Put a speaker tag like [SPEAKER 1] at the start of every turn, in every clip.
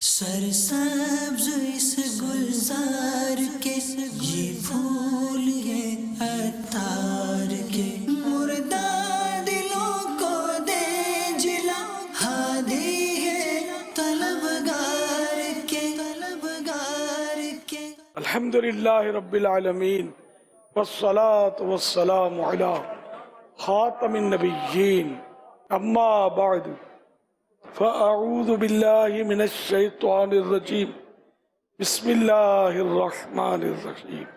[SPEAKER 1] سرسبز اس گلزار کے یہ پھول یہ عطار کے مردہ دلوں کو دے جلا ہادی ہے طلبگار کے
[SPEAKER 2] الحمدللہ رب العالمین والصلاة والسلام علی خاتم النبیین اما بعد فاعوذ باللہ من الشیطان الرجیم بسم اللہ الرحمن الرحیم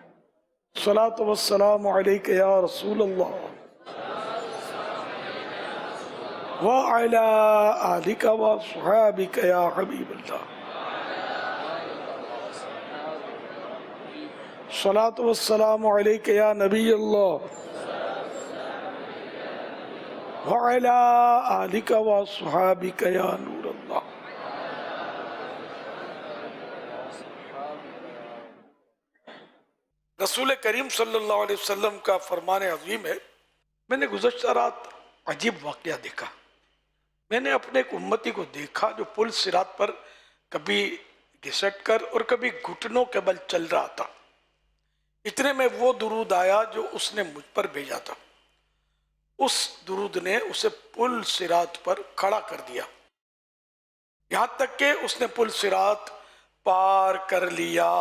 [SPEAKER 2] الصلاة والسلام علیک یا رسول اللہ وعلی آلک وصحابک یا حبیب اللہ الصلاة والسلام علیک یا نبی اللہ وعلی آلک وصحابک یا نور اللہ۔ رسول کریم صلی اللہ علیہ وسلم کا فرمان عظیم ہے، میں نے گزشتہ رات عجیب واقعہ دیکھا۔ میں نے اپنے ایک امتی کو دیکھا جو پل صراط پر کبھی گھسٹ کر اور کبھی گھٹنوں کے بل چل رہا تھا۔ اتنے میں وہ درود آیا جو اس نے مجھ پر بھیجا تھا۔ اس درود نے اسے پل صراط پر کھڑا کر دیا، یہاں تک کہ اس نے پل صراط پار کر لیا۔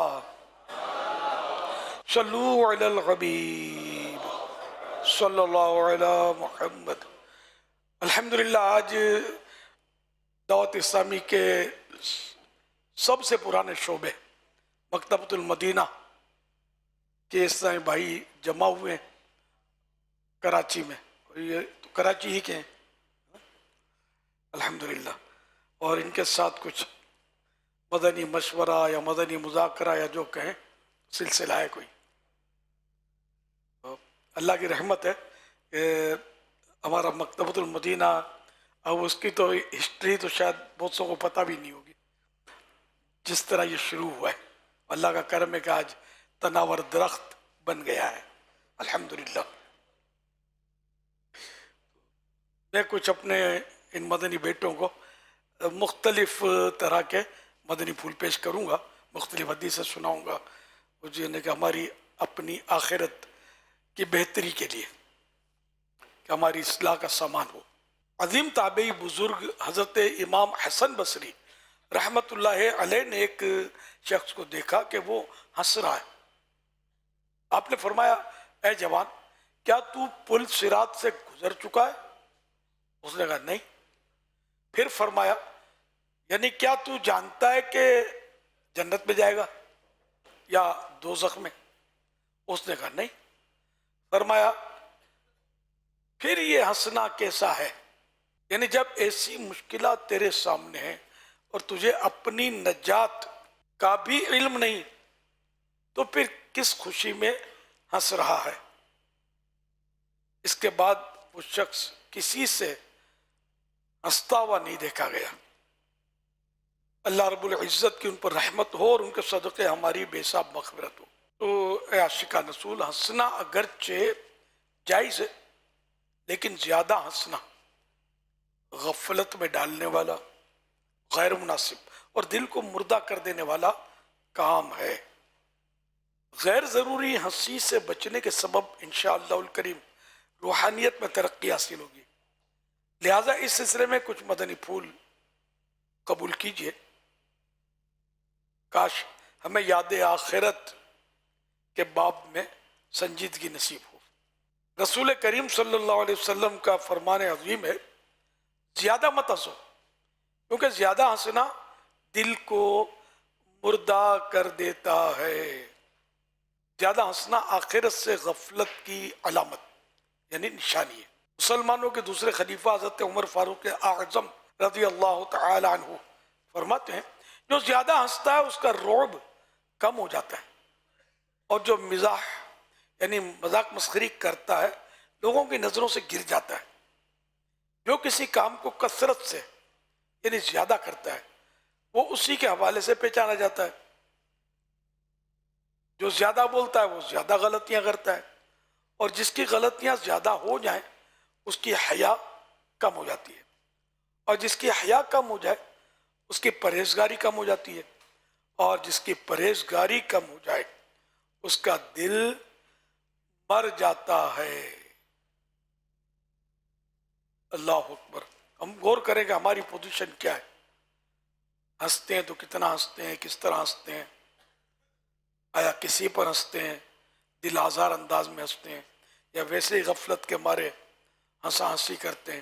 [SPEAKER 2] صلو علی الحبیب صلی اللہ علی محمد۔ الحمدللہ آج دعوت اسلامی کے سب سے پرانے شعبے مکتبۃ المدینہ کے اسلامی بھائی جمع ہوئے ہیں کراچی میں، یہ تو کراچی ہی کے ہیں الحمدللہ، اور ان کے ساتھ کچھ مدنی مشورہ یا مدنی مذاکرہ یا جو کہیں سلسلہ ہے کوئی۔ اللہ کی رحمت ہے کہ ہمارا مکتبۃ المدینہ، اب اس کی تو ہسٹری تو شاید بہت سو کو پتہ بھی نہیں ہوگی جس طرح یہ شروع ہوا ہے۔ اللہ کا کرم ہے کہ آج تناور درخت بن گیا ہے الحمدللہ۔ میں کچھ اپنے ان مدنی بیٹوں کو مختلف طرح کے مدنی پھول پیش کروں گا، مختلف حدیثیں سناؤں گا، جنہیں کہ ہماری اپنی آخرت کی بہتری کے لیے، کہ ہماری اصلاح کا سامان ہو۔ عظیم تابعی بزرگ حضرت امام حسن بصری رحمت اللہ علیہ نے ایک شخص کو دیکھا کہ وہ ہنس رہا ہے۔ آپ نے فرمایا، اے جوان، کیا تو پل صراط سے گزر چکا ہے؟ اس نے کہا نہیں۔ پھر فرمایا، یعنی کیا تو جانتا ہے کہ جنت میں جائے گا یا دوزخ میں؟ اس نے کہا نہیں۔ فرمایا، پھر یہ ہنسنا کیسا ہے؟ یعنی جب ایسی مشکلات تیرے سامنے ہیں اور تجھے اپنی نجات کا بھی علم نہیں، تو پھر کس خوشی میں ہنس رہا ہے؟ اس کے بعد وہ شخص کسی سے ہنستا ہوا نہیں دیکھا گیا۔ اللہ رب العزت کی ان پر رحمت ہو اور ان کے صدقے ہماری بے حساب مغفرت ہو۔ تو اے عاشقان رسول، ہنسنا اگرچہ جائز ہے، لیکن زیادہ ہنسنا غفلت میں ڈالنے والا، غیر مناسب اور دل کو مردہ کر دینے والا کام ہے۔ غیر ضروری ہنسی سے بچنے کے سبب انشاءاللہ الکریم روحانیت میں ترقی حاصل ہوگی۔ لہٰذا اس سلسلے میں کچھ مدنی پھول قبول کیجئے، کاش ہمیں یاد آخرت کے باب میں سنجیدگی نصیب ہو۔ رسول کریم صلی اللہ علیہ وسلم کا فرمان عظیم ہے، زیادہ مت ہنسو، کیونکہ زیادہ ہنسنا دل کو مردہ کر دیتا ہے۔ زیادہ ہنسنا آخرت سے غفلت کی علامت یعنی نشانی ہے۔ مسلمانوں کے دوسرے خلیفہ حضرت عمر فاروق اعظم رضی اللہ تعالی عنہ فرماتے ہیں، جو زیادہ ہنستا ہے اس کا رعب کم ہو جاتا ہے، اور جو مزاح یعنی مذاق مسخری کرتا ہے لوگوں کی نظروں سے گر جاتا ہے۔ جو کسی کام کو کثرت سے یعنی زیادہ کرتا ہے وہ اسی کے حوالے سے پہچانا جاتا ہے۔ جو زیادہ بولتا ہے وہ زیادہ غلطیاں کرتا ہے، اور جس کی غلطیاں زیادہ ہو جائیں اس کی حیا کم ہو جاتی ہے، اور جس کی حیا کم ہو جائے اس کی پرہیزگاری کم ہو جاتی ہے، اور جس کی پرہیزگاری کم ہو جائے اس کا دل مر جاتا ہے۔ اللہ اکبر۔ ہم غور کریں کہ ہماری پوزیشن کیا ہے، ہنستے ہیں تو کتنا ہنستے ہیں، کس طرح ہنستے ہیں، آیا کسی پر ہنستے ہیں، دل آزار انداز میں ہنستے ہیں، یا ویسے ہی غفلت کے مارے ہنسا ہنسی کرتے ہیں۔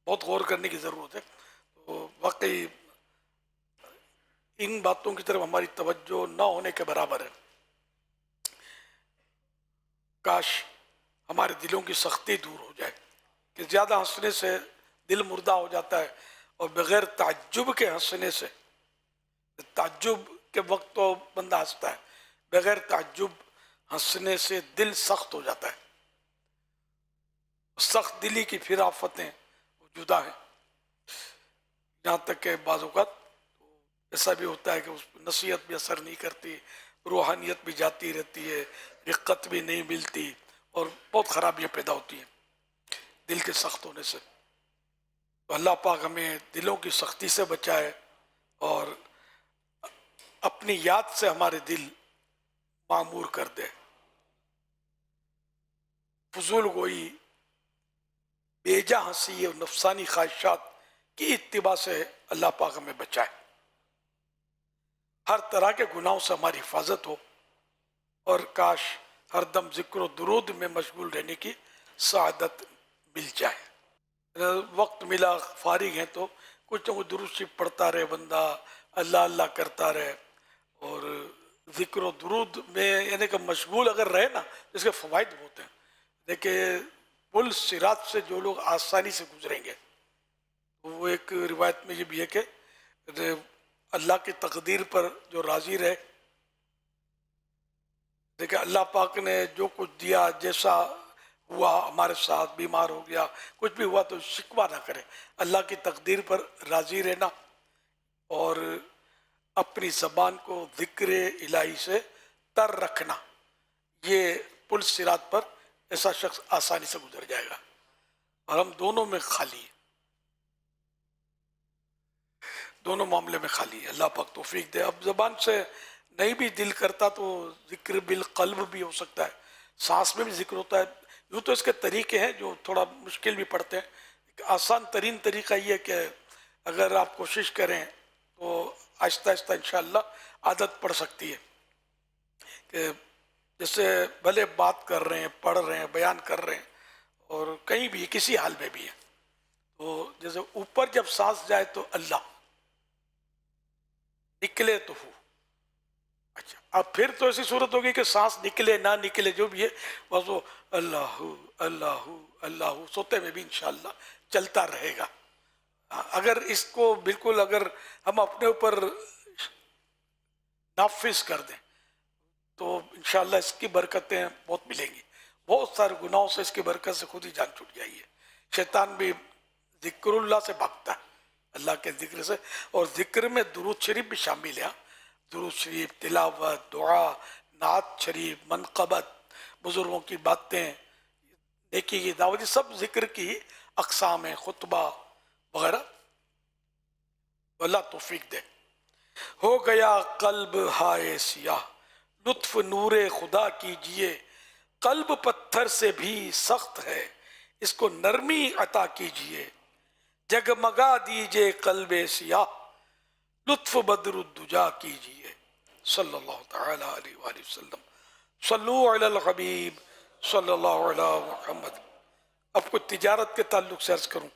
[SPEAKER 2] بہت غور کرنے کی ضرورت ہے۔ تو واقعی ان باتوں کی طرف ہماری توجہ نہ ہونے کے برابر ہے۔ کاش ہمارے دلوں کی سختی دور ہو جائے کہ زیادہ ہنسنے سے دل مردہ ہو جاتا ہے، اور بغیر تعجب کے ہنسنے سے، تعجب کے وقت تو بندہ ہنستا ہے، بغیر تعجب ہنسنے سے دل سخت ہو جاتا ہے۔ سخت دلی کی پھر آفتیں جدا ہیں، یہاں تک کہ بعض اوقات ایسا بھی ہوتا ہے کہ اس پر نصیحت بھی اثر نہیں کرتی، روحانیت بھی جاتی رہتی ہے، رقت بھی نہیں ملتی، اور بہت خرابیاں پیدا ہوتی ہیں دل کے سخت ہونے سے۔ تو اللہ پاک ہمیں دلوں کی سختی سے بچائے، اور اپنی یاد سے ہمارے دل معمور کر دے۔ فضول گوئی، بیجا ہنسی اور نفسانی خواہشات کی اتباع سے اللہ پاک ہمیں بچائے۔ ہر طرح کے گناہوں سے ہماری حفاظت ہو، اور کاش ہر دم ذکر و درود میں مشغول رہنے کی سعادت مل جائے۔ وقت ملا، فارغ ہیں تو کچھ نہ کچھ درود شریف پڑھتا رہے بندہ، اللہ اللہ کرتا رہے، اور ذکر و درود میں یعنی کہ مشغول اگر رہے نا، اس کے فوائد بہت ہیں۔ دیکھیں پل صراط سے جو لوگ آسانی سے گزریں گے، وہ ایک روایت میں یہ بھی ہے کہ اللہ کی تقدیر پر جو راضی رہے، دیکھیں اللہ پاک نے جو کچھ دیا، جیسا ہوا ہمارے ساتھ، بیمار ہو گیا، کچھ بھی ہوا تو شکوہ نہ کرے، اللہ کی تقدیر پر راضی رہنا، اور اپنی زبان کو ذکر الہی سے تر رکھنا، یہ پل صراط پر ایسا شخص آسانی سے گزر جائے گا۔ اور ہم دونوں میں خالی ہیں، دونوں معاملے میں خالی ہے۔ اللہ پاک توفیق دے۔ اب زبان سے نہیں بھی دل کرتا تو ذکر بالقلب بھی ہو سکتا ہے، سانس میں بھی ذکر ہوتا ہے۔ یوں تو اس کے طریقے ہیں جو تھوڑا مشکل بھی پڑتے ہیں۔ آسان ترین طریقہ یہ ہے کہ اگر آپ کوشش کریں تو آہستہ آہستہ انشاءاللہ عادت پڑ سکتی ہے کہ جیسے بھلے بات کر رہے ہیں، پڑھ رہے ہیں، بیان کر رہے ہیں، اور کہیں بھی کسی حال میں بھی ہیں، تو جیسے اوپر جب سانس جائے تو اللہ، نکلے تو ہو۔ اچھا اب پھر تو ایسی صورت ہوگی کہ سانس نکلے نہ نکلے جو بھی ہے بس وہ اللہ اللہ اللہ سوتے میں بھی انشاءاللہ چلتا رہے گا۔ اگر اس کو بالکل اگر ہم اپنے اوپر نافذ کر دیں تو انشاءاللہ اس کی برکتیں بہت ملیں گی۔ بہت سارے گناہوں سے اس کی برکت سے خود ہی جان چھوٹ جائیے۔ شیطان بھی ذکر اللہ سے بھاگتا ہے، اللہ کے ذکر سے، اور ذکر میں درود شریف بھی شامل ہے۔ درود شریف، تلاوت، دعا، نعت شریف، منقبت، بزرگوں کی باتیں، نیکی کی دعوت، یہ سب ذکر کی اقسام ہیں، خطبہ وغیرہ۔ اللہ توفیق دے۔ ہو گیا قلب ہائے سیاہ، لطف نور خدا کیجئے، قلب پتھر سے بھی سخت ہے، اس کو نرمی عطا کیجئے، جگمگا دیجئے قلب سیاہ، لطف بدر الدجا کیجئے۔ صلی اللہ تعالی علیہ وآلہ وسلم۔ صلو علی الحبیب صلی اللہ علیہ محمد۔ اب کچھ تجارت کے تعلق سے عرض کروں۔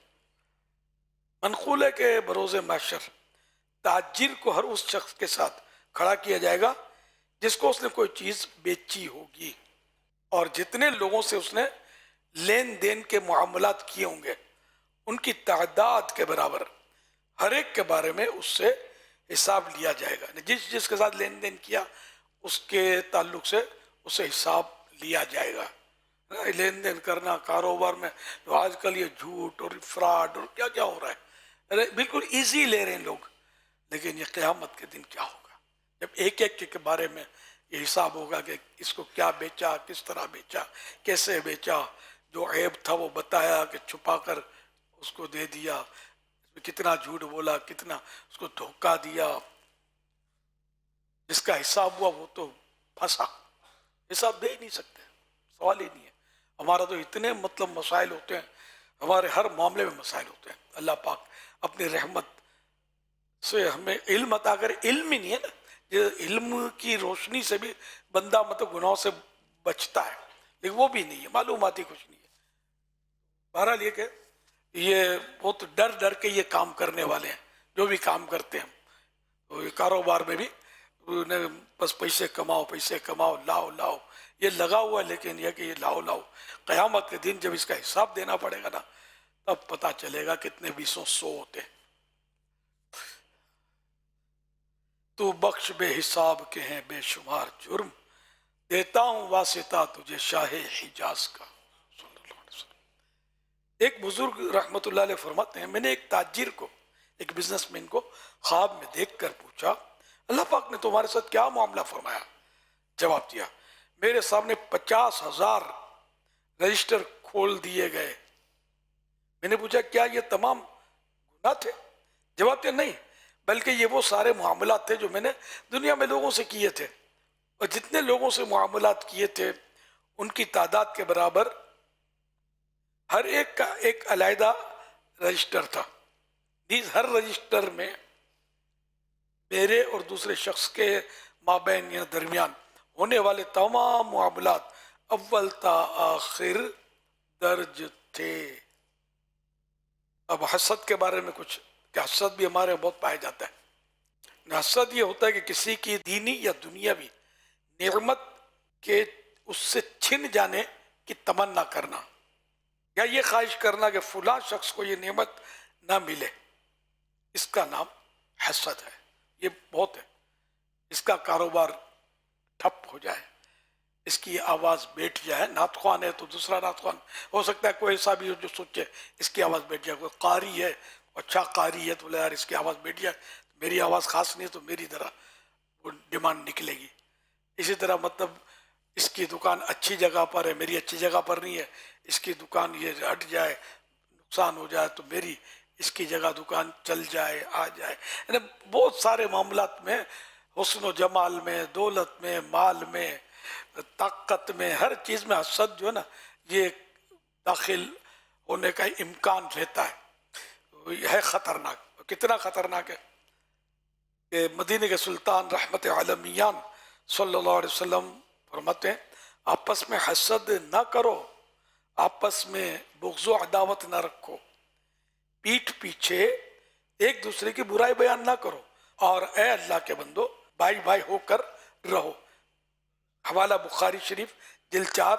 [SPEAKER 2] منقول ہے کہ بروز محشر تاجر کو ہر اس شخص کے ساتھ کھڑا کیا جائے گا جس کو اس نے کوئی چیز بیچی ہوگی، اور جتنے لوگوں سے اس نے لین دین کے معاملات کیے ہوں گے ان کی تعداد کے برابر ہر ایک کے بارے میں اس سے حساب لیا جائے گا۔ جس جس کے ساتھ لین دین کیا اس کے تعلق سے اسے حساب لیا جائے گا۔ لین دین کرنا کاروبار میں جو آج کل یہ جھوٹ اور فراڈ اور کیا کیا ہو رہا ہے، بالکل ایزی لے رہے ہیں لوگ، لیکن یہ قیامت کے دن کیا ہوگا جب ایک ایک کے بارے میں یہ حساب ہوگا کہ اس کو کیا بیچا، کس طرح بیچا، کیسے بیچا، جو عیب تھا وہ بتایا کہ چھپا کر اس کو دے دیا، کتنا جھوٹ بولا، کتنا اس کو دھوکہ دیا، جس کا حساب ہوا وہ تو پھنسا، حساب دے ہی نہیں سکتے، سوال ہی نہیں ہے۔ ہمارا تو اتنے مطلب مسائل ہوتے ہیں، ہمارے ہر معاملے میں مسائل ہوتے ہیں۔ اللہ پاک اپنی رحمت سے ہمیں علم عطا کرے۔ علم ہی نہیں ہے نا، یہ علم کی روشنی سے بھی بندہ مطلب گناہوں سے بچتا ہے، لیکن وہ بھی نہیں ہے، معلوماتی کچھ نہیں ہے۔ بہرحال یہ کہ یہ بہت ڈر ڈر کے یہ کام کرنے والے ہیں، جو بھی کام کرتے ہیں تو یہ کاروبار میں بھی انہیں بس پیسے کماؤ، پیسے کماؤ، لاؤ لاؤ، یہ لگا ہوا ہے۔ لیکن یہ کہ یہ لاؤ لاؤ، قیامت کے دن جب اس کا حساب دینا پڑے گا نا، تب پتہ چلے گا کتنے بیسوں سو ہوتے ہیں۔ تو بخش بے حساب کے ہیں بے شمار جرم، دیتا ہوں واسطہ تجھے شاہ حجاز کا۔ صلی اللہ علیہ وسلم۔ ایک بزرگ رحمت اللہ علیہ فرماتے ہیں، میں نے ایک تاجر کو، ایک بزنس مین کو خواب میں دیکھ کر پوچھا، اللہ پاک نے تمہارے ساتھ کیا معاملہ فرمایا؟ جواب دیا، میرے سامنے 50,000 رجسٹر کھول دیے گئے۔ میں نے پوچھا کیا یہ تمام گناہ تھے؟ جواب دیا نہیں، بلکہ یہ وہ سارے معاملات تھے جو میں نے دنیا میں لوگوں سے کیے تھے، اور جتنے لوگوں سے معاملات کیے تھے ان کی تعداد کے برابر ہر ایک کا ایک علیحدہ رجسٹر تھا۔ ہر رجسٹر میں میرے اور دوسرے شخص کے مابین یا درمیان ہونے والے تمام معاملات اول تا آخر درج تھے۔ اب حسد کے بارے میں کچھ، کہ حسد بھی ہمارے بہت پایا جاتا ہے۔ حسد یہ ہوتا ہے کہ کسی کی دینی یا دنیاوی نعمت کے اس سے چھن جانے کی تمنا کرنا، یا یہ خواہش کرنا کہ فلاں شخص کو یہ نعمت نہ ملے، اس کا نام حسد ہے۔ یہ بہت ہے، اس کا کاروبار ٹھپ ہو جائے، اس کی آواز بیٹھ جائے۔ نعت خوان ہے تو دوسرا نعت خوان ہو سکتا ہے کوئی ایسا بھی ہو جو سوچے اس کی آواز بیٹھ جائے، کوئی قاری ہے اچھا قاری ہے تو بولے یار اس کی آواز بیٹھ جائے، میری آواز خاص نہیں ہے تو میری طرح وہ ڈیمانڈ نکلے گی۔ اسی طرح مطلب اس کی دکان اچھی جگہ پر ہے، میری اچھی جگہ پر نہیں ہے، اس کی دکان یہ ہٹ جائے، نقصان ہو جائے تو میری اس کی جگہ دکان چل جائے، آ جائے۔ یعنی بہت سارے معاملات میں، حسن و جمال میں، دولت میں، مال میں، طاقت میں، ہر چیز میں حسد جو ہے نا یہ داخل ہونے کا امکان رہتا ہے۔ یہ ہے خطرناک، کتنا خطرناک ہے کہ مدینہ کے سلطان رحمت عالمیان صلی اللہ علیہ وسلم فرماتے ہیں، آپس میں حسد نہ کرو، آپس میں بغض و عداوت نہ رکھو، پیٹھ پیچھے ایک دوسرے کی برائی بیان نہ کرو، اور اے اللہ کے بندو بھائی بھائی ہو کر رہو۔ حوالہ بخاری شریف جلد 4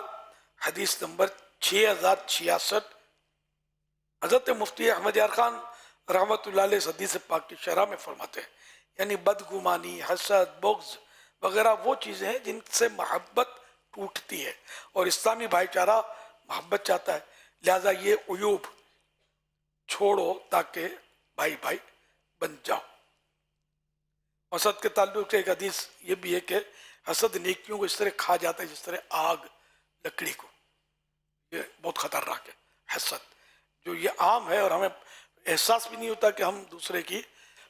[SPEAKER 2] حدیث نمبر 6066۔ حضرت مفتی احمد یار خان رحمت اللہ علیہ اس حدیث پاک کی شرح میں فرماتے ہیں، یعنی بدگمانی، حسد، بغض وغیرہ وہ چیزیں ہیں جن سے محبت ٹوٹتی ہے، اور اسلامی بھائی چارہ محبت چاہتا ہے، لہذا یہ عیوب چھوڑو تاکہ بھائی بھائی بن جاؤ۔ حسد کے تعلق سے ایک حدیث یہ بھی ہے کہ حسد نیکیوں کو اس طرح کھا جاتا ہے جس طرح آگ لکڑی کو۔ یہ بہت خطرناک ہے حسد، جو یہ عام ہے اور ہمیں احساس بھی نہیں ہوتا کہ ہم دوسرے کی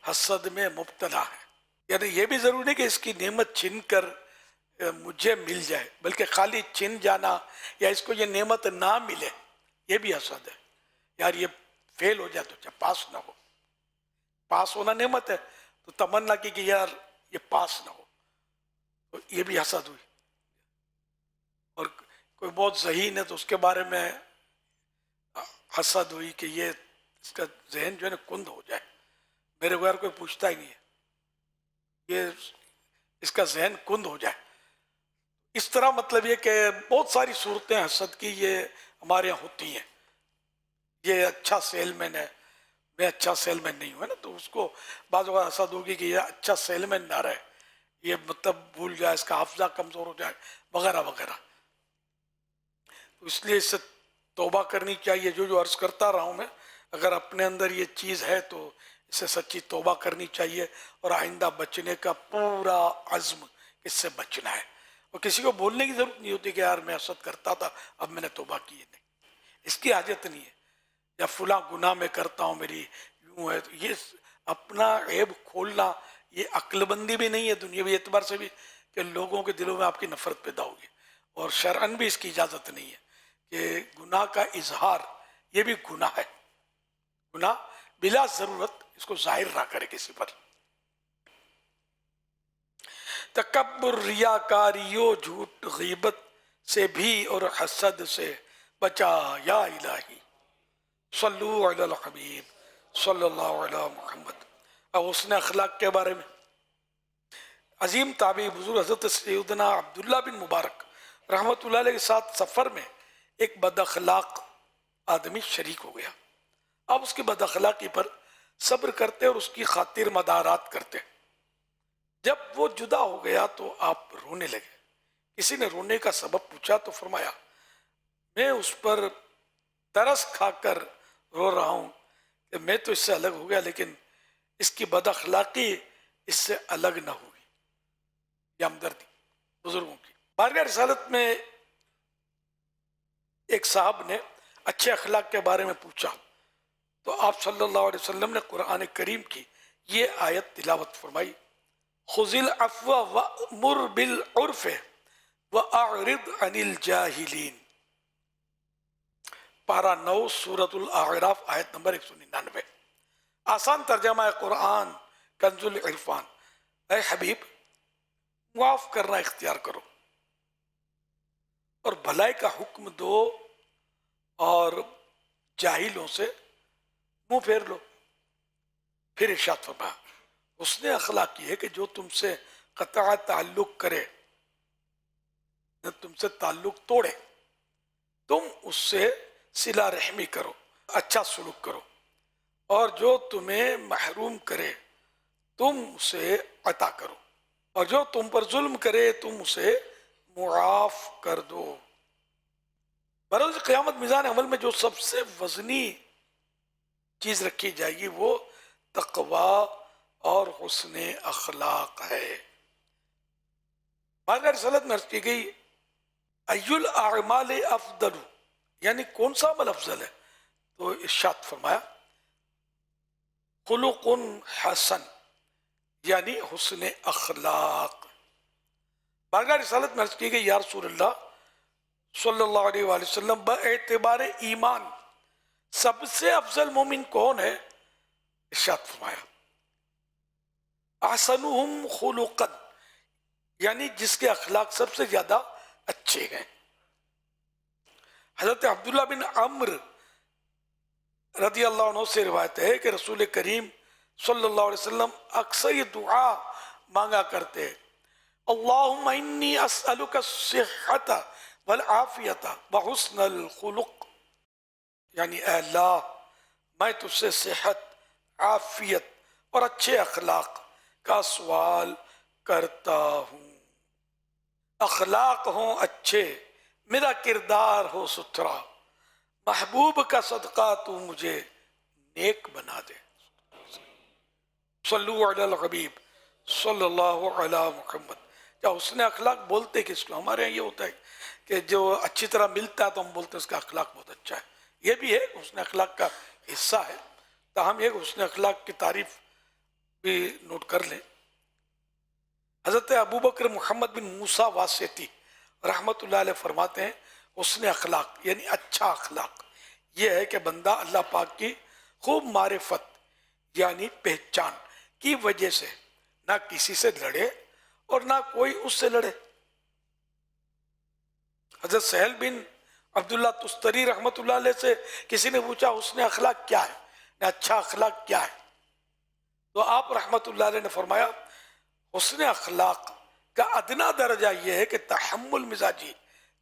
[SPEAKER 2] حسد میں مبتلا ہیں۔ یعنی یہ بھی ضروری نہیں کہ اس کی نعمت چھن کر مجھے مل جائے، بلکہ خالی چھن جانا یا اس کو یہ نعمت نہ ملے یہ بھی حسد ہے۔ یار یہ فیل ہو جائے تو اچھا، پاس نہ ہو، پاس ہونا نعمت ہے تو تمنا کی کہ یار یہ پاس نہ ہو، تو یہ بھی حسد ہوئی۔ اور کوئی بہت ذہین ہے تو اس کے بارے میں حسد ہوئی کہ یہ اس کا ذہن جو ہے نا کند ہو جائے، میرے بغیر کوئی پوچھتا ہی نہیں ہے، یہ اس کا ذہن کند ہو جائے۔ اس طرح مطلب یہ کہ بہت ساری صورتیں حسد کی یہ ہمارے یہاں ہوتی ہیں۔ یہ اچھا سیل مین ہے، میں اچھا سیل مین نہیں ہوں، ہے نا، تو اس کو بعض اوقات حسد ہوگی کہ یہ اچھا سیل مین نہ رہے، یہ مطلب بھول جائے، اس کا حافظہ کمزور ہو جائے وغیرہ وغیرہ۔ تو اس لیے اس سے توبہ کرنی چاہیے۔ جو عرض کرتا رہا ہوں میں، اگر اپنے اندر یہ چیز ہے تو اس سے سچی توبہ کرنی چاہیے، اور آئندہ بچنے کا پورا عزم اس سے بچنا ہے۔ اور کسی کو بولنے کی ضرورت نہیں ہوتی کہ یار میں حسد کرتا تھا اب میں نے توبہ کی ہے، نہیں، اس کی حاجت نہیں ہے۔ یا فلاں گناہ میں کرتا ہوں، میری کیوں ہے. تو یہ اپنا عیب کھولنا یہ عقل بندی بھی نہیں ہے دنیاوی اعتبار سے بھی کہ لوگوں کے دلوں میں آپ کی نفرت پیدا ہوگی، اور شرعن بھی اس کی اجازت نہیں ہے کہ گناہ کا اظہار یہ بھی گناہ ہے. گناہ بلا ضرورت اس کو ظاہر نہ کرے کسی پر. تکبر، ریاکاریوں، جھوٹ، غیبت سے بھی اور حسد سے بچا یا الہی. صلو علی الحبیب صلی اللہ علی محمد. اب حسن اخلاق کے بارے میں عظیم تابعی حضور حضرت سیدنا عبداللہ بن مبارک رحمۃ اللہ علیہ کے ساتھ سفر میں ایک بد اخلاق آدمی شریک ہو گیا. آپ اس کی بد اخلاقی پر صبر کرتے اور اس کی خاطر مدارات کرتے. جب وہ جدا ہو گیا تو آپ رونے لگے. کسی نے رونے کا سبب پوچھا تو فرمایا میں اس پر ترس کھا کر رو رہا ہوں کہ میں تو اس سے الگ ہو گیا لیکن اس کی بد اخلاقی اس سے الگ نہ ہوئی. یہ ہمدردی بزرگوں کی. بارگاہ رسالت میں ایک صاحب نے اچھے اخلاق کے بارے میں پوچھا تو آپ صلی اللہ علیہ وسلم نے قرآن کریم کی یہ آیت تلاوت فرمائی. خذ العفو وأمر بالعرف وأعرض عن الجاہلین. پارہ 9 سورۃ الاعراف آیت نمبر 199. آسان ترجمہ ہے قرآن کنز العرفان. اے حبیب معاف کرنا اختیار کرو اور بھلائی کا حکم دو اور جاہلوں سے منہ پھیر لو. پھر ارشاد فرمایا حسن اخلاق یہ ہے کہ جو تم سے قطع تعلق کرے، تم سے تعلق توڑے، تم اس سے صلہ رحمی کرو، اچھا سلوک کرو، اور جو تمہیں محروم کرے تم اسے عطا کرو، اور جو تم پر ظلم کرے تم اسے معاف کر دو. بروز قیامت میزان عمل میں جو سب سے وزنی چیز رکھی جائے گی وہ تقوی اور حسن اخلاق ہے. بارگاہ رسالت میں عرض کی گئی ای الاعمال افضل، یعنی کون سا عمل افضل ہے؟ تو ارشاد فرمایا خلق حسن، یعنی حسن اخلاق. بارگاہ رسالت میں عرض کی گئی یا رسول اللہ صلی اللہ علیہ وآلہ وسلم باعتبار ایمان سب سے افضل مومن کون ہے؟ ارشاد فرمایا احسنہم خلقا، یعنی جس کے اخلاق سب سے زیادہ اچھے ہیں. حضرت عبداللہ بن عمرو رضی اللہ عنہ سے روایت ہے کہ رسول کریم صلی اللہ علیہ وسلم اکثر یہ دعا مانگا کرتے اللہم انی اسألک الصحۃ والعافیۃ وحسن الخلق، یعنی اے اللہ میں تجھ سے صحت، عافیت اور اچھے اخلاق کا سوال کرتا ہوں. اخلاق ہوں اچھے، میرا کردار ہو ستھرا، محبوب کا صدقہ تو مجھے نیک بنا دے. صلو علی الحبیب صلی اللہ علی محمد. کیا حسن اخلاق بولتے کس کو؟ ہمارے یہاں یہ ہوتا ہے کہ جو اچھی طرح ملتا ہے تو ہم بولتے ہیں اس کا اخلاق بہت اچھا ہے. یہ بھی ہے حسن اخلاق کا حصہ ہے، تاہم یہ حسن اخلاق کی تعریف بھی نوٹ کر لیں. حضرت ابو بکر محمد بن موسیٰ واسطی رحمت اللہ علیہ فرماتے ہیں حسن اخلاق یعنی اچھا اخلاق یہ ہے کہ بندہ اللہ پاک کی خوب معرفت یعنی پہچان کی وجہ سے نہ کسی سے لڑے اور نہ کوئی اس سے لڑے. حضرت سہل بن عبداللہ تستری رحمت اللہ علیہ سے کسی نے پوچھا حسن اخلاق کیا ہے، اچھا اخلاق کیا ہے؟ تو آپ رحمت اللہ علیہ نے فرمایا حسن اخلاق کا ادنا درجہ یہ ہے کہ تحمل مزاجی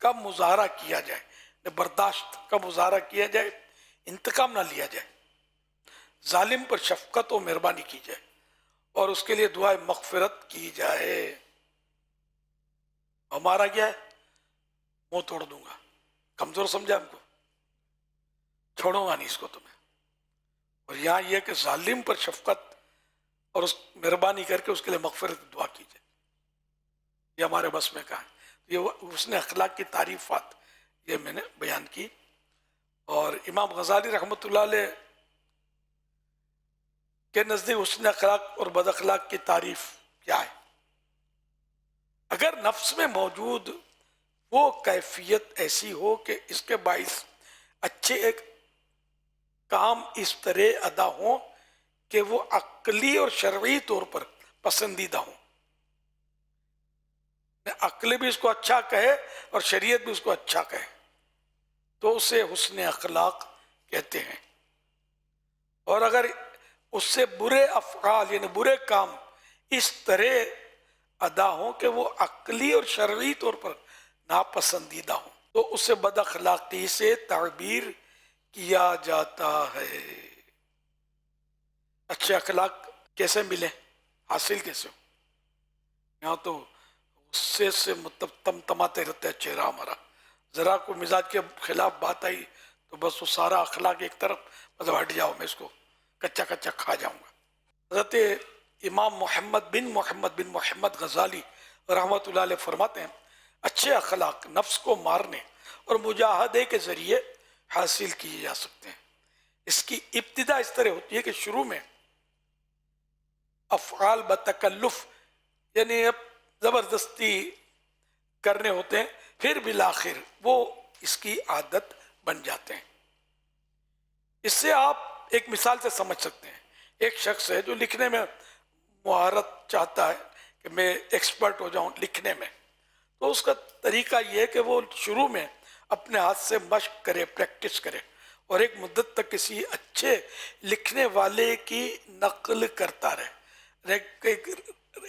[SPEAKER 2] کا مظاہرہ کیا جائے، برداشت کا مظاہرہ کیا جائے، انتقام نہ لیا جائے، ظالم پر شفقت و مہربانی کی جائے اور اس کے لیے دعائے مغفرت کی جائے. ہمارا کیا ہے؟ منہ توڑ دوں گا، کمزور سمجھا ہم کو، چھوڑوں گا نہیں اس کو تمہیں. اور یہاں یہ کہ ظالم پر شفقت اور اس مہربانی کر کے اس کے لیے مغفرت دعا کی جائے، یہ ہمارے بس میں کہا ہے. یہ حسن اخلاق کی تعریفات یہ میں نے بیان کی. اور امام غزالی رحمۃ اللہ علیہ کے نزدیک حسن اخلاق اور بد اخلاق کی تعریف کیا ہے؟ اگر نفس میں موجود وہ کیفیت ایسی ہو کہ اس کے باعث اچھے ایک کام اس طرح ادا ہوں کہ وہ عقلی اور شرعی طور پر پسندیدہ ہوں، عقل بھی اس کو اچھا کہے اور شریعت بھی اس کو اچھا کہے، تو اسے حسن اخلاق کہتے ہیں۔ اور اگر اس سے برے افعال یعنی برے کام اس طرح ادا ہوں کہ وہ عقلی اور شرعی طور پر ناپسندیدہ ہوں، تو اسے بد اخلاقی سے تعبیر کیا جاتا ہے۔ اچھے اخلاق کیسے ملے، حاصل کیسے ہو؟ یہاں تو غصے سے مطلب تمتماتے رہتے ہیں چہرہ ہمارا، ذرا کو مزاج کے خلاف بات آئی تو بس وہ سارا اخلاق ایک طرف، مطلب ہٹ جاؤ، میں اس کو کچا کچا کھا جاؤں گا۔ حضرت امام محمد بن محمد غزالی رحمۃ اللہ علیہ فرماتے ہیں اچھے اخلاق نفس کو مارنے اور مجاہدے کے ذریعے حاصل کیے جا سکتے ہیں۔ اس کی ابتدا اس طرح ہوتی ہے کہ شروع میں افعال بتکلف یعنی اب زبردستی کرنے ہوتے ہیں، پھر بالآخر وہ اس کی عادت بن جاتے ہیں۔ اس سے آپ ایک مثال سے سمجھ سکتے ہیں، ایک شخص ہے جو لکھنے میں مہارت چاہتا ہے کہ میں ایکسپرٹ ہو جاؤں لکھنے میں، تو اس کا طریقہ یہ ہے کہ وہ شروع میں اپنے ہاتھ سے مشق کرے، پریکٹس کرے، اور ایک مدت تک کسی اچھے لکھنے والے کی نقل کرتا رہے۔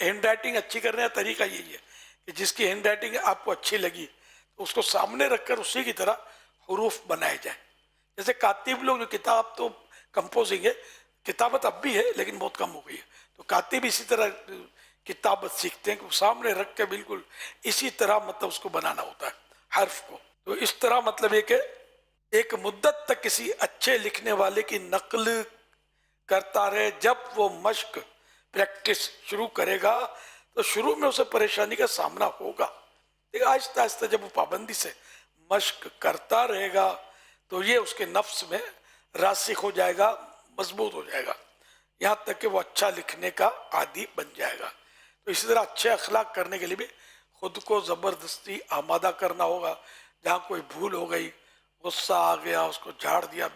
[SPEAKER 2] ہینڈ رائٹنگ اچھی کرنے کا طریقہ یہی ہے کہ جس کی ہینڈ رائٹنگ آپ کو اچھی لگی تو اس کو سامنے رکھ کر اسی کی طرح حروف بنائے جائیں۔ جیسے کاتب لوگ جو کتاب تو کمپوزنگ ہے، کتابت اب بھی ہے لیکن بہت کم ہو گئی ہے، تو کاتب اسی طرح کتابت سیکھتے ہیں کہ وہ سامنے رکھ کے بالکل اسی طرح مطلب اس کو بنانا ہوتا ہے حرف کو۔ تو اس طرح مطلب یہ کہ ایک مدت تک کسی اچھے لکھنے والے کی نقل کرتا رہے، جب وہ مشق پریکٹس شروع کرے گا تو شروع میں اسے پریشانی کا سامنا ہوگا، لیکن آہستہ آہستہ جب وہ پابندی سے مشق کرتا رہے گا تو یہ اس کے نفس میں راسخ ہو جائے گا، مضبوط ہو جائے گا، یہاں تک کہ وہ اچھا لکھنے کا عادی بن جائے گا۔ تو اسی طرح اچھے اخلاق کرنے کے لیے بھی خود کو زبردستی آمادہ کرنا ہوگا۔ جہاں کوئی بھول ہو گئی، غصہ آ گیا، اس کو جھاڑ دیا،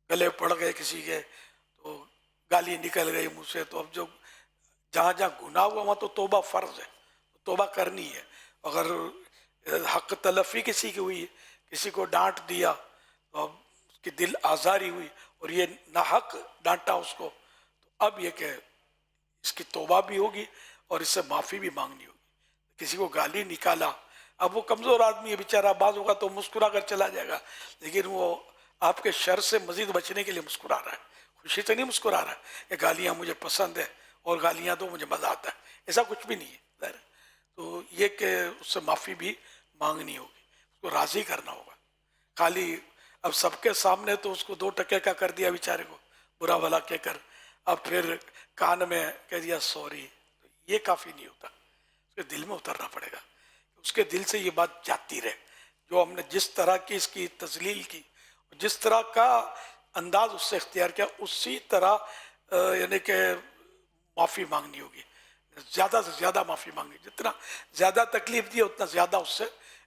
[SPEAKER 2] گلے پڑ گئے کسی کے، تو گالی نکل گئی منہ سے، تو اب جو جہاں جہاں گناہ ہوا وہاں تو توبہ فرض ہے، توبہ کرنی ہے۔ اگر حق تلفی کسی کی ہوئی، کسی کو ڈانٹ دیا تو اب اس کی دل آزاری ہوئی اور یہ ناحق ڈانٹا اس کو، تو اب یہ کہ اس کی توبہ بھی ہوگی اور اس سے معافی بھی مانگنی ہوگی۔ کسی کو گالی نکالا، اب وہ کمزور آدمی ہے بیچارہ، بعض ہوگا تو مسکرا کر چلا جائے گا، لیکن وہ آپ کے شر سے مزید بچنے کے لیے مسکرا رہا ہے، خوشی سے نہیں مسکرا رہا ہے کہ گالیاں مجھے پسند ہے اور گالیاں دو مجھے مزہ آتا ہے، ایسا کچھ بھی نہیں ہے۔ تو یہ کہ اس سے معافی بھی مانگنی ہوگی، اس کو راضی کرنا ہوگا۔ خالی اب سب کے سامنے تو اس کو 2 ٹکے کا کر دیا بیچارے کو، برا بھلا کہہ کر، اب پھر کان میں کہہ دیا سوری، تو یہ کافی نہیں ہوتا، اس کے دل میں اترنا پڑے گا، اس کے دل سے یہ بات جاتی رہے۔ جو ہم نے جس طرح کی اس کی تذلیل کی، جس طرح کا انداز اس سے اختیار کیا، اسی طرح یعنی کہ معافی مانگنی ہوگی، زیادہ سے زیادہ معافی مانگنی، جتنا زیادہ تکلیف دی اتنا زیادہ اس سے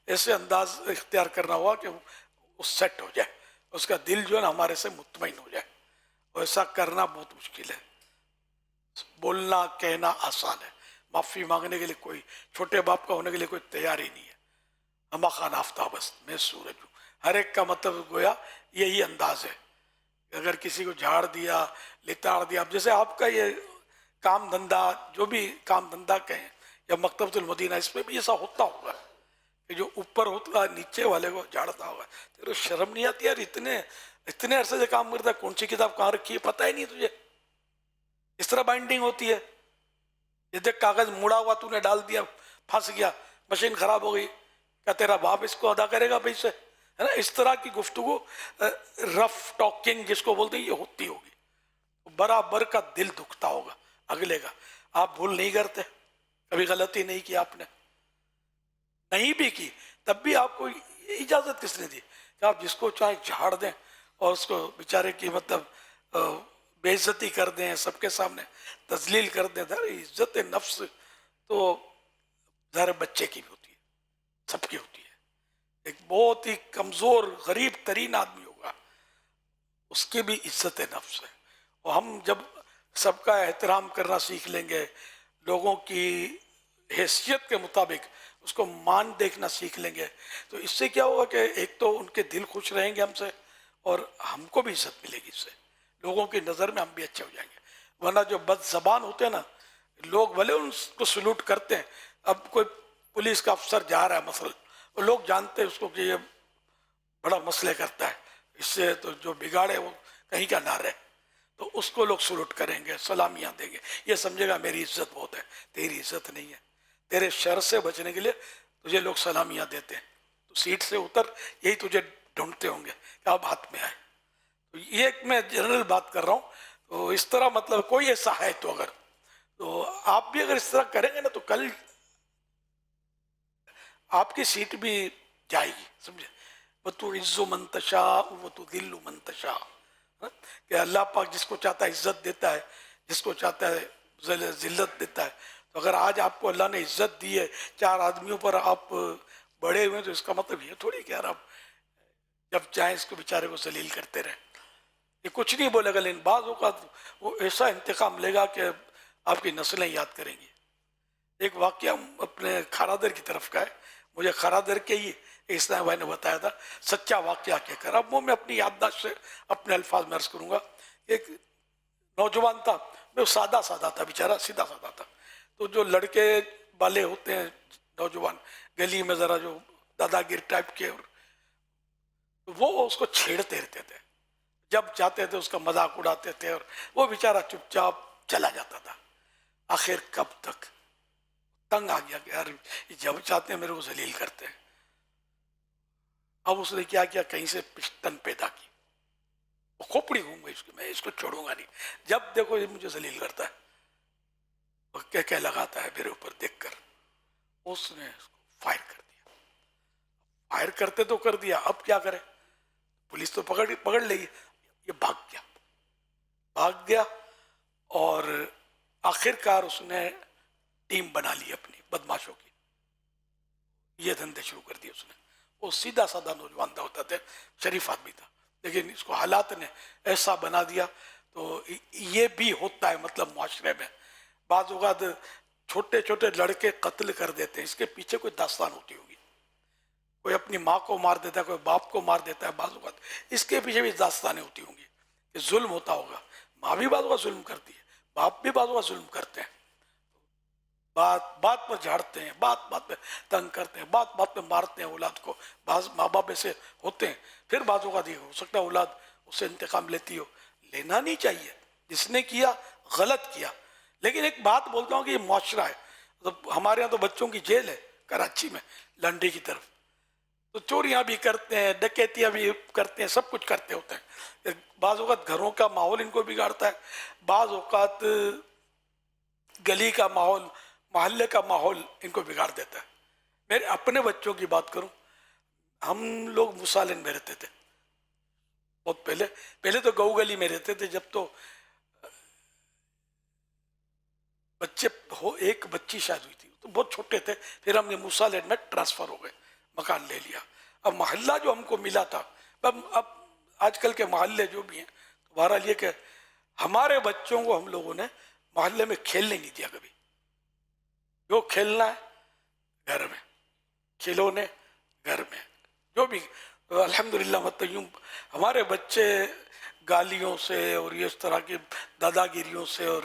[SPEAKER 2] ایسے انداز اختیار کرنا ہوا کہ وہ سیٹ ہو جائے، اس کا دل جو ہے نا ہمارے سے مطمئن ہو جائے، اور ایسا کرنا بہت مشکل ہے۔ بولنا کہنا آسان ہے، معافی مانگنے کے لیے کوئی چھوٹے باپ کا ہونے کے لیے کوئی تیار ہی نہیں ہے۔ ہما خان آفتاب است میں سورج ہوں، ہر ایک کا مطلب گویا یہی انداز ہے۔ اگر کسی کو جھاڑ دیا، لتاڑ دیا، اب جیسے آپ کا یہ کام دھندا، جو بھی کام دھندا کہیں یا مکتبۃ المدینہ، اس میں بھی ایسا ہوتا ہوگا کہ جو اوپر ہوتا نیچے والے کو جھاڑتا ہوگا، تیرے شرم نہیں آتی یار، اتنے عرصے سے کام کرتا ہے، کون سی کتاب کہاں رکھی ہے پتہ ہی نہیں تجھے، اس طرح بائنڈنگ ہوتی ہے، یہ دیکھ کاغذ مڑا ہوا تو نے ڈال دیا، پھنس گیا، مشین خراب ہو گئی، کیا تیرا باپ اس کو ادا کرے گا پیسے؟ ہے نا، اس طرح کی گفتگو رف ٹاکنگ جس کو بولتے ہیں یہ ہوتی ہوگی، برابر کا دل دکھتا ہوگا اگلے کا۔ آپ بھول نہیں کرتے، کبھی غلطی نہیں کی آپ نے، نہیں بھی کی تب بھی آپ کو اجازت کس نے دی کہ آپ جس کو چاہے جھاڑ دیں اور اس کو بیچارے کی مطلب بے عزتی کر دیں, سب کے سامنے تذلیل کر دیں. عزت نفس تو ظاہر بچے کی بھی ہوتی ہے, سب کی ہوتی ہے. ایک بہت ہی کمزور غریب ترین آدمی ہوگا, اس کی بھی عزت نفس ہے. اور ہم جب سب کا احترام کرنا سیکھ لیں گے, لوگوں کی حیثیت کے مطابق اس کو مان دیکھنا سیکھ لیں گے, تو اس سے کیا ہوگا کہ ایک تو ان کے دل خوش رہیں گے ہم سے, اور ہم کو بھی عزت ملے گی اس سے. لوگوں کی نظر میں ہم بھی اچھے ہو جائیں گے. ورنہ جو بد زبان ہوتے ہیں نا, لوگ بھلے ان کو سلوٹ کرتے ہیں. اب کوئی پولیس کا افسر جا رہا ہے مثلا, اور لوگ جانتے ہیں اس کو کہ یہ بڑا مسئلے کرتا ہے, اس سے تو جو بگاڑے وہ کہیں کا نہ رہے, تو اس کو لوگ سلوٹ کریں گے, سلامیاں دیں گے. یہ سمجھے گا میری عزت بہت ہے. تیری عزت نہیں ہے. تیرے شر سے بچنے کے لیے تجھے لوگ سلامیاں دیتے ہیں. تو سیٹ سے اتر, یہی تجھے ڈھونڈتے ہوں گے کہ اب ہاتھ میں آئے. تو یہ ایک میں جنرل بات کر رہا ہوں. تو اس طرح مطلب کوئی ایسا ہے تو اگر, تو آپ بھی اگر اس طرح کریں گے نا, تو کل آپ کی سیٹ بھی جائے گی, سمجھے. وَتُعِزُّ مَن تَشَاءُ وَتُذِلُّ مَن تَشَاءُ, کہ اللہ پاک جس کو چاہتا ہے عزت دیتا ہے, جس کو چاہتا ہے ذلت دیتا ہے. تو اگر آج آپ کو اللہ نے عزت دی ہے, 4 آدمیوں پر آپ بڑے ہوئے, تو اس کا مطلب یہ تھوڑی کہ یار آپ جب چاہیں اس کو بیچارے کو ذلیل کرتے رہیں. یہ کچھ نہیں بولے گا, لیکن بعض اوقات وہ ایسا انتقام لے گا کہ آپ کی نسلیں یاد کریں گی. ایک واقعہ اپنے کھارادر کی طرف کا ہے. مجھے کھارادر کے ہی اسلام بھائی نے بتایا تھا, سچا واقعہ کہہ کر. اب وہ میں اپنی یادداشت سے اپنے الفاظ میں عرض کروں گا. ایک نوجوان تھا, وہ سادہ تھا بیچارہ, سیدھا سادہ تھا. تو جو لڑکے والے ہوتے ہیں نوجوان, گلی میں ذرا جو دادا گر ٹائپ کے, اور وہ اس کو چھیڑتے رہتے تھے. جب چاہتے تھے اس کا مذاق اڑاتے تھے, اور وہ بیچارہ چپ چاپ چلا جاتا تھا. آخر کب تک تنگ آ گیا کہ یار جب چاہتے ہیں میرے کو ذلیل کرتے ہیں. اب اس نے کیا کیا, کہیں سے پشتن پیدا کی, وہ کھوپڑی گھوم گئی اس کی, میں اس کو چھوڑوں گا نہیں, جب دیکھو یہ مجھے ذلیل کرتا ہے. وہ کہہ لگاتا ہے میرے اوپر دیکھ کر. اس نے اس کو فائر کر دیا. فائر کرتے تو کر دیا, اب کیا کرے, پولیس تو پکڑ لے گی. یہ بھاگ گیا, اور آخرکار اس نے ٹیم بنا لی اپنی بدماشوں کی. یہ دھندے شروع کر دیے اس نے. وہ سیدھا سادہ نوجوان ہوتا تھا, شریف آدمی تھا, لیکن اس کو حالات نے ایسا بنا دیا. تو یہ بھی ہوتا ہے مطلب معاشرے میں. بعض اوقات چھوٹے چھوٹے لڑکے قتل کر دیتے ہیں, اس کے پیچھے کوئی داستان ہوتی ہوگی. کوئی اپنی ماں کو مار دیتا ہے, کوئی باپ کو مار دیتا ہے. بعض اوقات اس کے پیچھے بھی داستانیں ہوتی ہوں گی کہ ظلم ہوتا ہوگا. ماں بھی بعض اوقات ظلم کرتی ہے, باپ بھی بعض اوقات ظلم کرتے ہیں. بات پر جھاڑتے ہیں, بات پہ تنگ کرتے ہیں, بات پہ مارتے ہیں اولاد کو. بعض ماں باپ ایسے ہوتے ہیں. پھر بعض اوقات یہ ہو سکتا ہے اولاد اس سے انتقام لیتی ہو. لینا نہیں چاہیے, جس نے کیا غلط کیا. لیکن ایک بات بولتا ہوں کہ یہ معاشرہ ہے. ہمارے یہاں تو بچوں کی جیل ہے کراچی میں, لنڈی کی طرف. تو چوریاں بھی کرتے ہیں, ڈکیتیاں بھی کرتے ہیں, سب کچھ کرتے ہوتے ہیں. بعض اوقات گھروں کا ماحول ان کو بگاڑتا ہے, بعض اوقات گلی کا ماحول, محلے کا ماحول ان کو بگاڑ دیتا ہے. میرے اپنے بچوں کی بات کروں, ہم لوگ مسالن میں رہتے تھے بہت پہلے تو گؤ گلی میں رہتے تھے. جب تو بچے ایک بچی شاید ہوئی تھی, تو بہت چھوٹے تھے. پھر ہم نے مسالن میں ٹرانسفر ہو گئے, مکان لے لیا. اب محلہ جو ہم کو ملا تھا, اب آج کل کے محلے جو بھی ہیں, بہرحال یہ کہ ہمارے بچوں کو ہم لوگوں نے محلے میں کھیلنے نہیں دیا کبھی. جو کھیلنا ہے گھر میں, کھلونے گھر میں, جو بھی. الحمدللہ مطلب یوں ہمارے بچے گالیوں سے اور اس طرح کی دادا گیریوں سے اور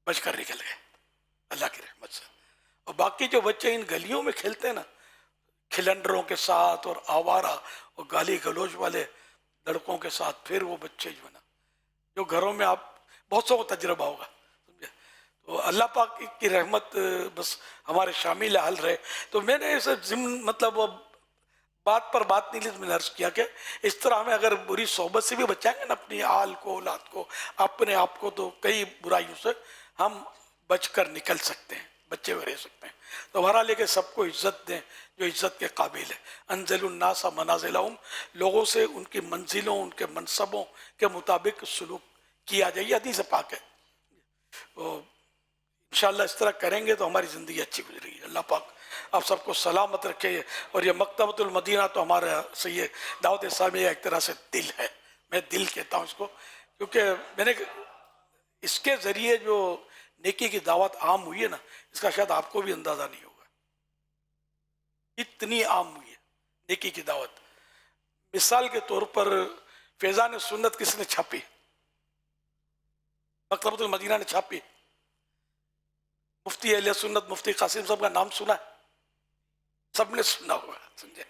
[SPEAKER 2] بچ کر نکل گئے اللہ کی رحمت سے. اور باقی جو بچے ان گلیوں میں کھیلتے ہیں نا, کھلنڈروں کے ساتھ اور آوارہ اور گالی گلوچ والے لڑکوں کے ساتھ, پھر وہ بچے جو ہے نا, جو گھروں میں آپ بہت سو کو تجربہ ہوگا, سمجھے. تو اللہ پاک کی رحمت بس ہمارے شامل حال رہے. تو میں نے اسے مطلب بات پر بات نہیں لی, تو میں نے عرض کیا کہ اس طرح ہمیں اگر بری صحبت سے بھی بچائیں گے نا اپنی آل کو, اولاد کو, اپنے آپ کو, تو کئی برائیوں سے ہم بچ کر نکل سکتے ہیں, بچے ہوئے رہ سکتے ہیں. تو بہرحال لے کے سب کو عزت دیں جو عزت کے قابل ہے. انزل الناس منازلہم, لوگوں سے ان کی منزلوں, ان کے منصبوں کے مطابق سلوک کیا جائے، یہ حدیث پاک ہے. انشاءاللہ اس طرح کریں گے تو ہماری زندگی اچھی گزرے گی. اللہ پاک آپ سب کو سلامت رکھے. اور یہ مکتبۃ المدینہ تو ہمارا صحیح دعوت اسلامیہ ایک طرح سے دل ہے، میں دل کہتا ہوں اس کو، کیونکہ میں نے اس کے ذریعے جو نیکی کی دعوت عام ہوئی ہے نا، اس کا شاید آپ کو بھی اندازہ نہیں ہوگا، اتنی عام ہوئی ہے نیکی کی دعوت. مثال کے طور پر فیضان سنت کس نے چھاپی؟ مکتبۃ المدینہ نے چھاپی. مفتی اہل سنت مفتی قاسم صاحب کا نام سنا ہے؟ سب نے سنا ہوا، سمجھے.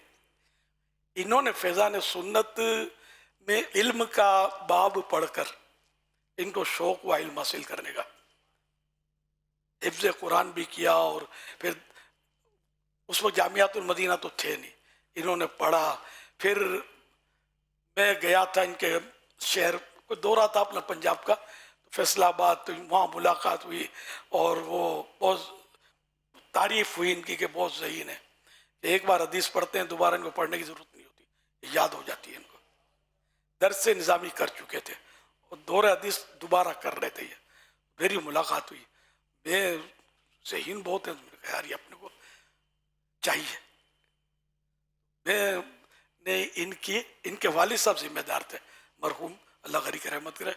[SPEAKER 2] انہوں نے فیضان سنت میں علم کا باب پڑھ کر ان کو شوق ہوا علم حاصل کرنے کا، حفظ قرآن بھی کیا، اور پھر اس وقت جامعات المدینہ تو تھے نہیں، انہوں نے پڑھا. پھر میں گیا تھا ان کے شہر، کوئی دورہ تھا اپنا پنجاب کا، فیصلہ آباد، تو وہاں ملاقات ہوئی اور وہ بہت تعریف ہوئی ان کی کہ بہت ذہین ہے. ایک بار حدیث پڑھتے ہیں دوبارہ ان کو پڑھنے کی ضرورت نہیں ہوتی، یاد ہو جاتی ہے ان کو. درس سے نظامی کر چکے تھے اور دور حدیث دوبارہ کر رہے تھے. یہ میری ملاقات ہوئی، میں ذہین بہت ہیں، یار یہ اپنے کو چاہیے. میں نے ان کے والد صاحب ذمہ دار تھے، مرحوم اللہ غری کی رحمت کرے،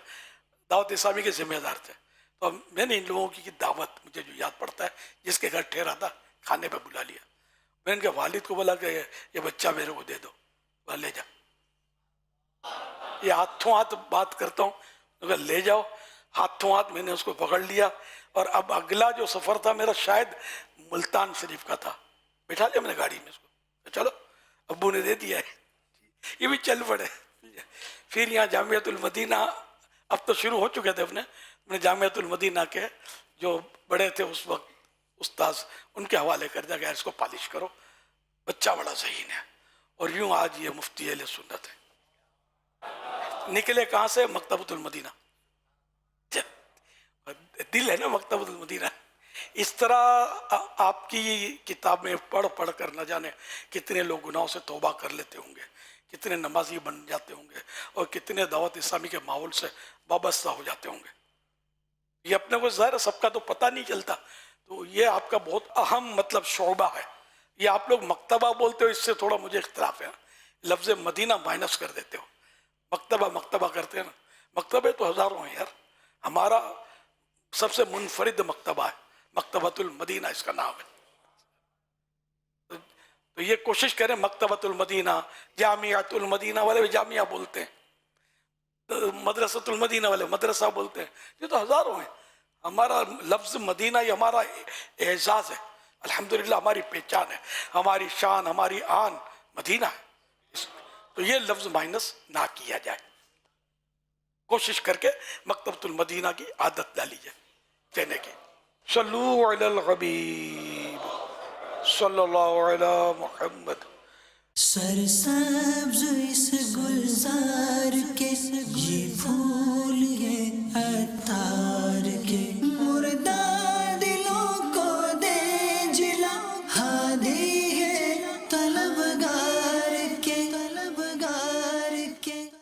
[SPEAKER 2] دعوت اسلامی کے ذمہ دار تھے. تو میں نے ان لوگوں کی دعوت، مجھے جو یاد پڑتا ہے، جس کے گھر ٹھہرا تھا کھانے پہ بلا لیا. میں ان کے والد کو بولا کہ یہ بچہ میرے کو دے دو، وہ لے جا. یہ ہاتھوں ہاتھ بات کرتا ہوں، لے جاؤ. ہاتھوں ہاتھ میں نے اس کو پکڑ لیا. اور اب اگلا جو سفر تھا میرا شاید ملتان شریف کا تھا، بٹھا لیا میں نے گاڑی میں اس کو، چلو ابو نے دے دیا ہے، یہ بھی چل پڑے. پھر یہاں جامعۃ المدینہ اب تو شروع ہو چکے تھے اپنے جامعۃ المدینہ کے جو بڑے تھے اس وقت استاذ، ان کے حوالے کر دیا کہ اس کو پالش کرو، بچہ بڑا ذہین ہے. اور یوں آج یہ مفتی اہل سنت ہے. نکلے کہاں سے؟ مکتبۃ المدینہ. دل ہے نا مکتبۃ المدینہ. اس طرح آپ کی کتاب میں پڑھ پڑھ کر نہ جانے کتنے لوگ گناہوں سے توبہ کر لیتے ہوں گے، کتنے نمازی بن جاتے ہوں گے، اور کتنے دعوت اسلامی کے ماحول سے وابستہ ہو جاتے ہوں گے. یہ اپنے کو ظاہر سب کا تو پتہ نہیں چلتا. تو یہ آپ کا بہت اہم مطلب شعبہ ہے. یہ آپ لوگ مکتبہ بولتے ہو، اس سے تھوڑا مجھے اختلاف ہے، لفظ مدینہ مائنس کر دیتے ہو. مکتبہ کرتے ہیں نا، مکتبے تو ہزاروں ہیں یار. ہمارا سب سے منفرد مکتبہ ہے، مکتبۃ المدینہ اس کا نام ہے. تو یہ کوشش کریں مکتبۃ المدینہ. جامعۃ المدینہ والے بھی جامعہ بولتے ہیں، مدرسۃ المدینہ والے مدرسہ بولتے ہیں. یہ تو ہزاروں ہیں. ہمارا لفظ مدینہ یہ ہمارا اعزاز ہے، الحمدللہ ہماری پہچان ہے، ہماری شان، ہماری آن مدینہ ہے. تو یہ لفظ مائنس نہ کیا جائے. کوشش کر کے مکتبۃ المدینہ کی عادت ڈالی جائے کہنے کی. صلو علی الحبیب صلی اللہ علی محمد.
[SPEAKER 1] سرسبز اس گلزار کے یہ پھول